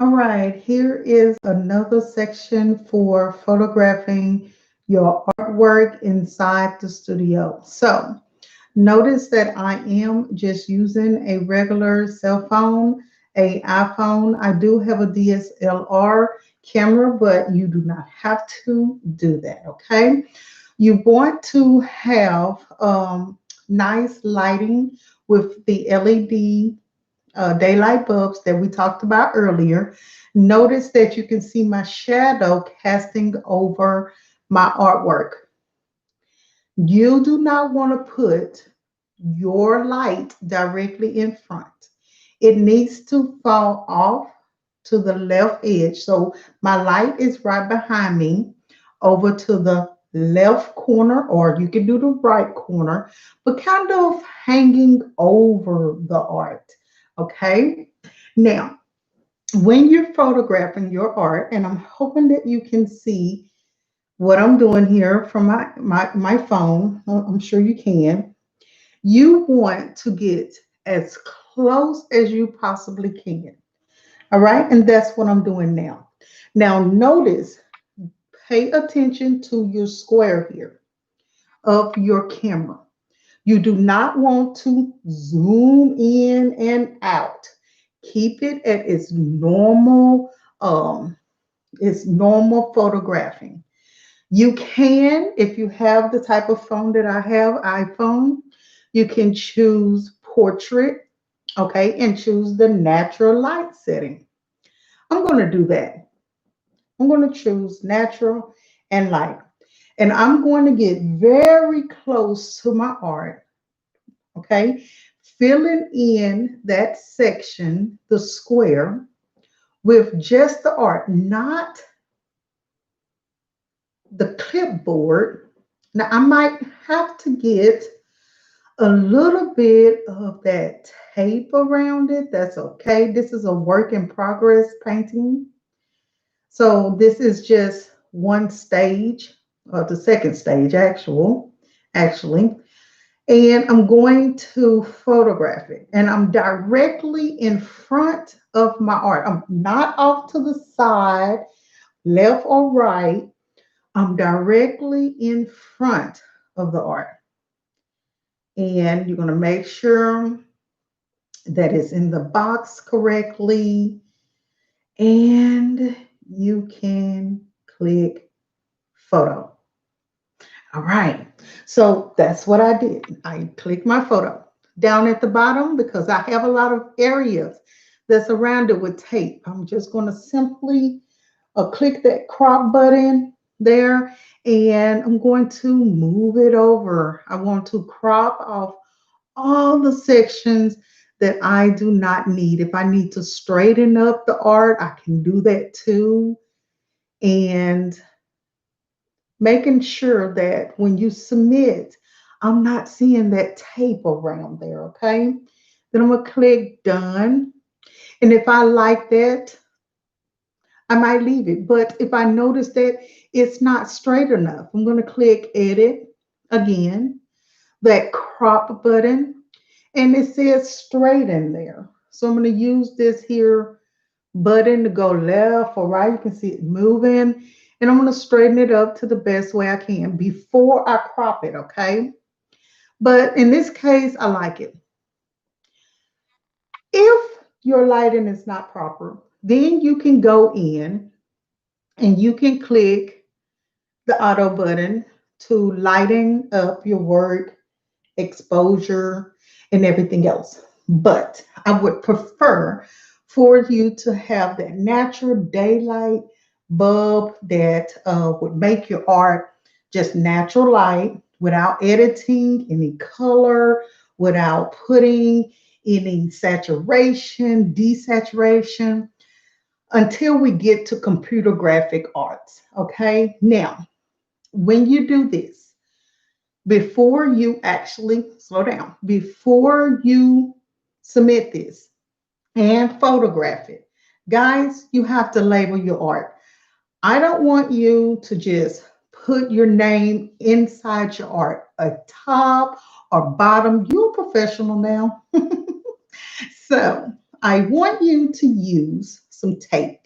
All right, here is another section for photographing your artwork inside the studio. So notice that I am just using a regular cell phone, a iPhone. I do have a DSLR camera, but you do not have to do that, okay? You want to have nice lighting with the LED daylight bulbs that we talked about earlier. Notice that you can see my shadow casting over my artwork. You do not want to put your light directly in front. It needs to fall off to the left edge. So my light is right behind me over to the left corner, or you can do the right corner, but kind of hanging over the art. Okay. Now, when you're photographing your art, and I'm hoping that you can see what I'm doing here from my phone, I'm sure you can. You want to get as close as you possibly can. All right. And that's what I'm doing now. Now, notice, pay attention to your square here of your camera. You do not want to zoom in and out. Keep it at um, its normal photographing. You can, if you have the type of phone that I have, iPhone, you can choose portrait, okay, and choose the natural light setting. I'm going to do that. I'm going to choose natural and light. And I'm going to get very close to my art, okay, filling in that section, the square, with just the art, not the clipboard. Now, I might have to get a little bit of that tape around it. That's okay. This is a work in progress painting. So this is just one stage, or the second stage actually. And I'm going to photograph it. And I'm directly in front of my art. I'm not off to the side, left or right. I'm directly in front of the art. And you're going to make sure that it's in the box correctly. And you can click photo. All right. So that's what I did. I clicked my photo down at the bottom because I have a lot of areas that's surrounded with tape. I'm just going to simply click that crop button there, and I'm going to move it over. I want to crop off all the sections that I do not need. If I need to straighten up the art, I can do that too. And making sure that when you submit, I'm not seeing that tape around there, okay? Then I'm gonna click done. And if I like that, I might leave it. But if I notice that it's not straight enough, I'm gonna click edit again, that crop button, and it says straight in there. So I'm gonna use this here button to go left or right. You can see it moving. And I'm going to straighten it up to the best way I can before I crop it, okay? But in this case, I like it. If your lighting is not proper, then you can go in and you can click the auto button to lighten up your work, exposure, and everything else. But I would prefer for you to have that natural daylight bulb that would make your art just natural light without editing any color, without putting any saturation, desaturation, until we get to computer graphic arts. Okay, now when you do this, before you actually slow down, before you submit this and photograph it, guys, you have to label your art. I don't want you to just put your name inside your art, a top or bottom. You're a professional now. So I want you to use some tape,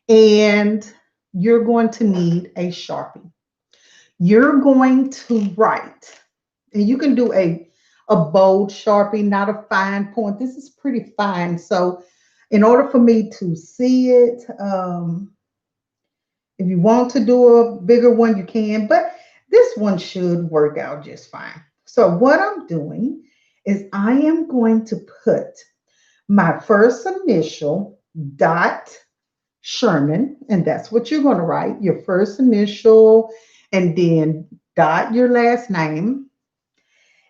and you're going to need a Sharpie. You're going to write, and you can do a bold Sharpie, not a fine point. This is pretty fine. So in order for me to see it, if you want to do a bigger one, you can, but this one should work out just fine. So what I'm doing is I am going to put my first initial dot Sherman, and that's what you're going to write, your first initial, and then dot your last name.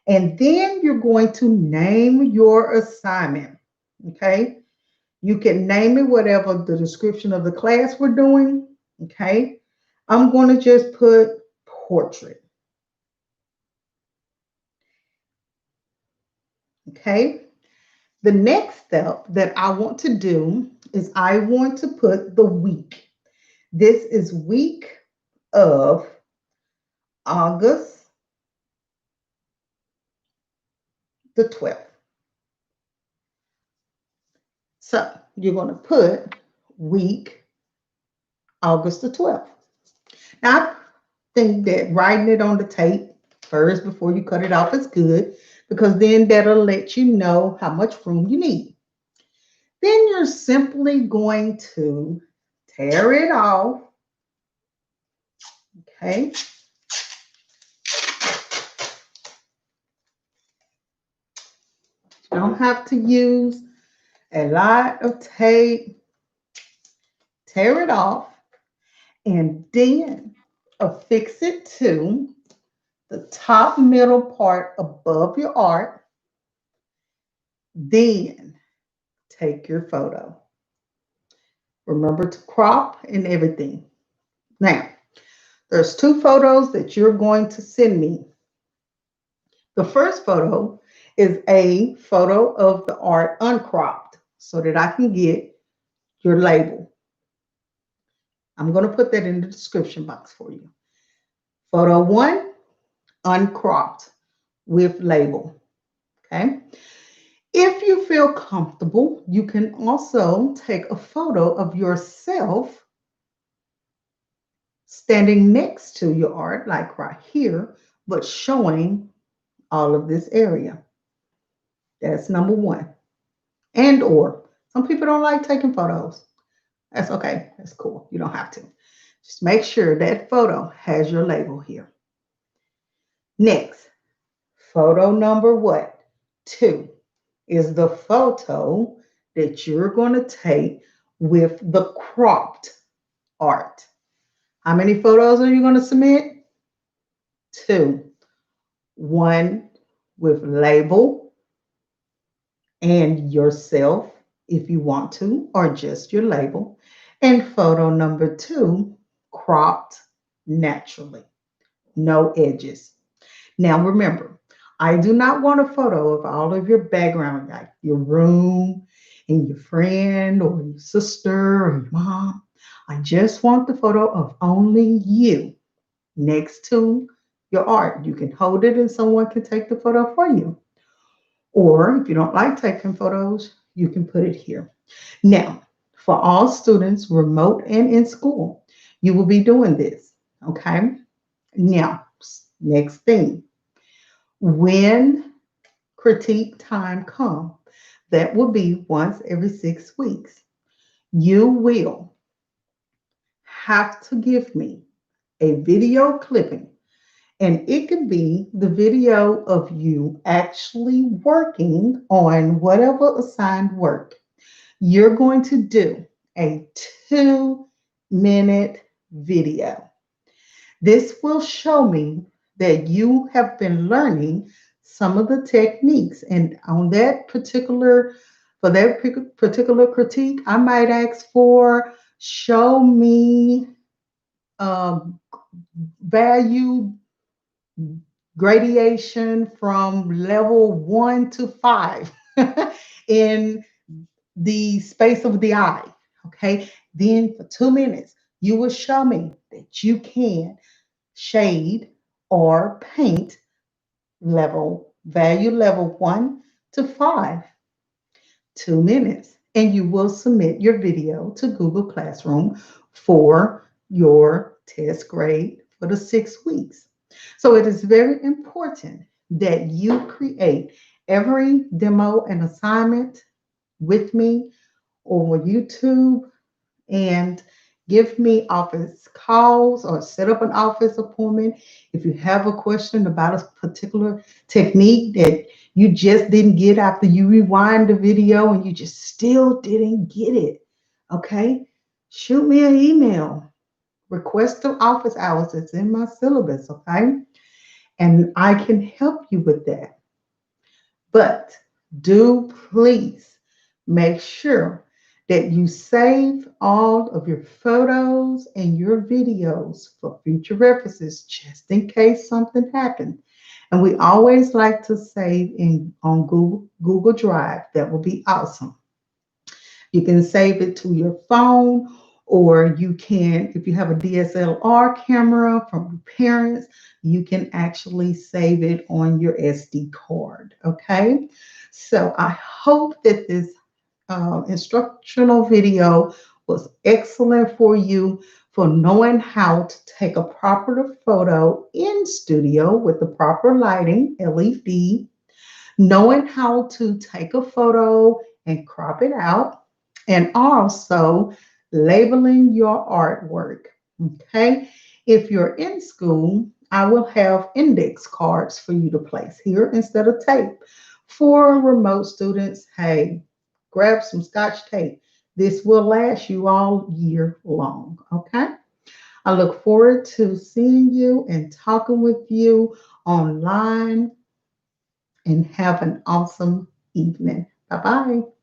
And then you're going to name your assignment. Okay. You can name it whatever the description of the class we're doing. Okay. I'm going to just put portrait. Okay. The next step that I want to do is I want to put the week. This is week of August the 12th. So you're going to put week August the 12th. Now, I think that writing it on the tape first before you cut it off is good because then that'll let you know how much room you need. Then you're simply going to tear it off. Okay. You don't have to use a lot of tape. Tear it off and then affix it to the top middle part above your art. Then take your photo. Remember to crop and everything. Now, there's two photos that you're going to send me. The first photo is a photo of the art uncropped so that I can get your label. I'm going to put that in the description box for you. Photo one, uncropped with label. Okay. If you feel comfortable, you can also take a photo of yourself standing next to your art, like right here, but showing all of this area. That's number one. And or some people don't like taking photos. That's okay. That's cool. You don't have to. Just make sure that photo has your label here. Next, photo number what? Two is the photo that you're going to take with the cropped art. How many photos are you going to submit? Two. One with label and yourself if you want to, or just your label. And photo number two, cropped naturally, no edges. Now remember, I do not want a photo of all of your background, like your room and your friend or your sister or your mom. I just want the photo of only you next to your art. You can hold it and someone can take the photo for you. Or if you don't like taking photos, you can put it here. Now, for all students, remote and in school, you will be doing this. Okay. Now, next thing, when critique time comes, that will be once every 6 weeks. You will have to give me a video clipping, and it could be the video of you actually working on whatever assigned work. You're going to do a 2-minute video. This will show me that you have been learning some of the techniques. And on that particular, for that particular critique, I might ask for show me um, value gradation from level 1 to 5 in the space of the eye. Okay. Then for 2 minutes, you will show me that you can shade or paint level, value level 1 to 5. 2 minutes. and you will submit your video to Google Classroom for your test grade for the 6 weeks. So it is very important that you create every demo and assignment with me over YouTube and give me office calls or set up an office appointment. If you have a question about a particular technique that you just didn't get after you rewind the video and you just still didn't get it, okay? Shoot me an email. Request the office hours. It's in my syllabus, okay? And I can help you with that. But do please make sure that you save all of your photos and your videos for future references just in case something happens. And we always like to save in on Google Drive. That will be awesome. You can save it to your phone, or you can, if you have a DSLR camera from your parents, you can actually save it on your SD card. Okay. So I hope that this instructional video was excellent for you for knowing how to take a proper photo in studio with the proper lighting, LED, knowing how to take a photo and crop it out, and also labeling your artwork. Okay. If you're in school, I will have index cards for you to place here instead of tape. For remote students, hey, grab some scotch tape. This will last you all year long. Okay. I look forward to seeing you and talking with you online, and have an awesome evening. Bye bye.